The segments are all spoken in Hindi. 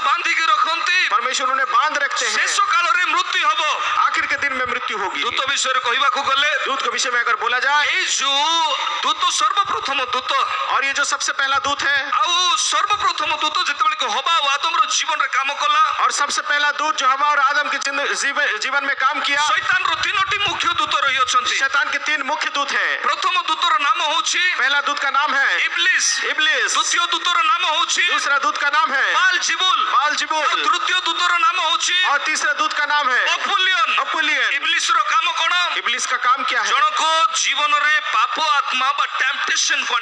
ବାନ୍ଧିକି ରଖନ୍ତି परमेश्वर उन्हें बांध रखते हैं। ଶେଷ କାଳରେ ମୃତ୍ୟୁ ହବ। आखिर के दिन में मृत्यु होगी। ଦୂତ ବିଷୟରେ କହିବାକୁ ଗଲେ दूत के विषय में अगर बोला जाए, ଏଇ ଯୋଉ ଦୂତ ସର୍ବପ୍ରଥମ ଦୂତ और ये जो सबसे पहला दूत है, ଆଉ ସର୍ବପ୍ରଥମ ଦୂତ ଯେତେବେଳେ କି ହବା ଆଉ ଆଦମର ଜୀବନରେ କାମ କଲା, और सबसे पहला दूत जो हवा और आदम के जीवन में काम किया, ଶୈତାନର ତିନୋଟି ମୁଖ୍ୟ ଦୂତ ରହିଅଛନ୍ତି। शैतान के 3 मुख्य दूत हैं। ପ୍ରଥମ ଦୂତର ନାମ ହଉଛି पहला दूत का नाम है ଇବ୍ଲିସ୍, इब्लिस, ଦ୍ୱିତୀୟ ଦୂତର ନାମ ହଉଛି दूसरा दूत का नाम है ବାଲଜିବୁଲ, ଆଉ बालजिबुल, ତୃତୀୟ ଦୂତର ନାମ ହଉଛି और तीसरा दूत का नाम है ଅପୁଲିୟନ। अपुलियन। ଇବ୍ଲିସର କାମ କଣ? इब्लिस का काम क्या है? ଜଣକ ଜୀବନରେ ପାପ ଆତ୍ମା ବା ଟେମ୍ପଟେସନ କୁ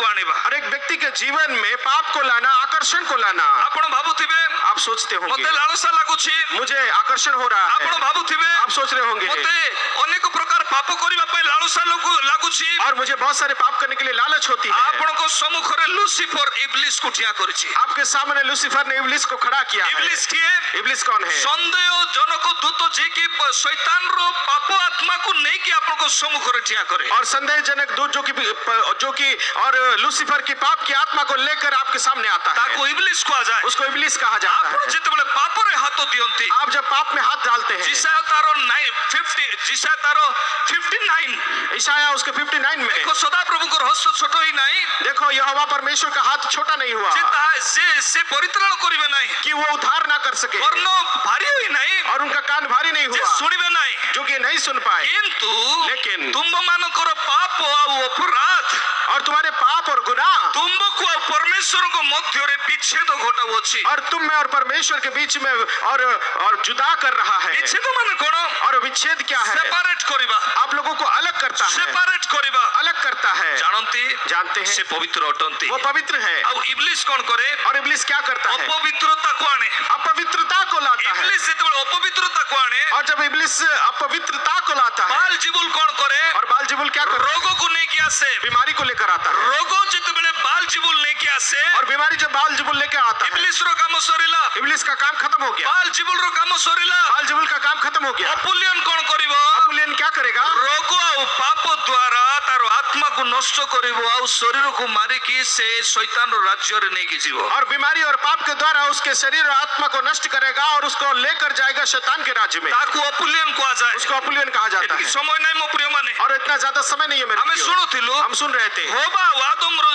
ଆଣିବା। हर एक व्यक्ति के जीवन में पाप को लाना, आकर्षण को लाना। ଆପଣ ଭାବୁଥିବେ आप सोचते होंगे ମତେ ଲାଳସା ଲାଗୁଛି, मुझे आकर्षण हो रहा ଆପଣ है। ଭାବୁଥିବେ आप सोच रहे होंगे ମତେ ଅନେକ ପ୍ରକାର ପାପ କରିବା ପାଇଁ ଲାଳସା ଲାଗୁଛି। और मुझे बहुत सारे पाप करने के लिए लालच होती है। ଆପଣଙ୍କ ସମ୍ମୁଖରେ ଲୁସିଫର ଇବ୍ଲିସ୍ କୁ ଠିଆ କରିଛି। आपके सामने लूसीफर ने इब्लिस को खड़ा किया है। ଇବ୍ଲିସ୍ କିଏ? इब्लिस कौन है? ସନ୍ଦେହଜନକ ଦୂତ ଯିଏକି ଶୈତାନର ପାପ ଆତ୍ମାକୁ ନେଇକି ଆପଣଙ୍କ ସମ୍ମୁଖରେ ଠିଆ କରେ। और संदेहजनक दूत जो कि और लूसीफर की पाप की आत्मा को लेकर आपके सामने आता है, ତାକୁ ଇବ୍ଲିସ୍ କୁହାଯାଏ। उसको इब्लिस कहा जाता ଆପଣ है। ଯେତେବେଳେ ପାପରେ ହାତ ଦିଅନ୍ତି, आप जब पाप में हाथ डालते हैं, ଜିସାୟ ତାର 59 ईशाया उसके 59 में, ଦେଖ ସଦାପ୍ରଭୁଙ୍କର ହସ୍ତ ଛୋଟ ହିଁ ନାହିଁ देखो यहोवा परमेश्वर का हाथ छोटा नहीं हुआ ସେ ପରିତ୍ରାଣ କରିବେ ନାହିଁ, कि वो उद्धार ना कर सके, କର୍ଣ୍ଣ ଭାରି ହୋଇ ନାହିଁ और उनका कान भारी नहीं ଯେ हुआ ଶୁଣିବେ ନାହିଁ। जो कि नहीं सुन पाए। କିନ୍ତୁ लेकिन ତୁମମାନଙ୍କର ପାପ ଆଉ ଅପରାଧ और तुम्हारे पाप और गुनाह ତୁମକୁ ଆଉ ପରମେଶ୍ୱରଙ୍କ ମଧ୍ୟରେ ବିଚ୍ଛେଦ ଘଟାଉଅଛି। और तुम में और परमेश्वर के बीच में और जुदा कर रहा है। ବିଚ୍ଛେଦ ମାନେ କଣ? और विच्छेद क्या है? ସେପାରେଟ କରିବା, आप लोगों को अलग करता है, ସେପାରେଟ କରିବା। अलग करता है। ଜାଣନ୍ତି जानते ସେ हैं ପବିତ୍ର ଅଟନ୍ତି। वो पवित्र है। ଆଉ ଇବ୍ଲିସ୍ କଣ କରେ? और इब्लिस क्या करता है? ଅପବିତ୍ରତାକୁ ଆଣେ। अपवित्रता को लाता है। ଇବ୍ଲିସ୍ ଯେତେବେଳେ ଅପବିତ୍ରତାକୁ ଆଣେ, और जब इब्लिस अपवित्रता को लाता है, ବାଲଜିବୁଲ କଣ କରେ? और बालजिबुल क्या करता है? ରୋଗକୁ ନେଇକି ଆସେ। बीमारी को लेकर आता है। ରୋଗ ଯେତେବେଳେ ବାଲଜିବୁଲ ନେଇକି ଆସେ, और बीमारी जब बालजिबुल लेकर आता है, ଇବ୍ଲିସ୍ର କାମ ସରିଲା, इब्लिस का काम खत्म हो गया। ବାଲଜିବୁଲର କାମ ସରିଲା। बालजिबुल का काम खत्म हो गया। ଅପୁଲିୟନ କଣ କରିବ? अपुलियन क्या करेगा? ରୋଗ ଆଉ ପାପ ଦ୍ୱାରା ତାର ଆତ୍ମାକୁ ନଷ୍ଟ କରିବ, ଆଉ ଶରୀରକୁ ମାରିକି ସେ ଶୈତାନର ରାଜ୍ୟରେ ନେଇକି ଯିବ। और बीमारी और पाप के द्वारा उसके शरीर और आत्मा को नष्ट करेगा और उसको लेकर जाएगा शैतान के राज्य में। ତାକୁ ଅପୁଲିୟନ କୁହାଯାଏ। उसको अपुलियन कहा जाता ଏତିକି है। ସମୟ ନାହିଁ ମୋ ପ୍ରିୟ ମାନେ, और इतना ज्यादा समय नहीं है मेरे ଆମେ प्रियो। ଶୁଣୁଥିଲୁ हम सुन रहे थे ହବା ଆଉ ଆଦମର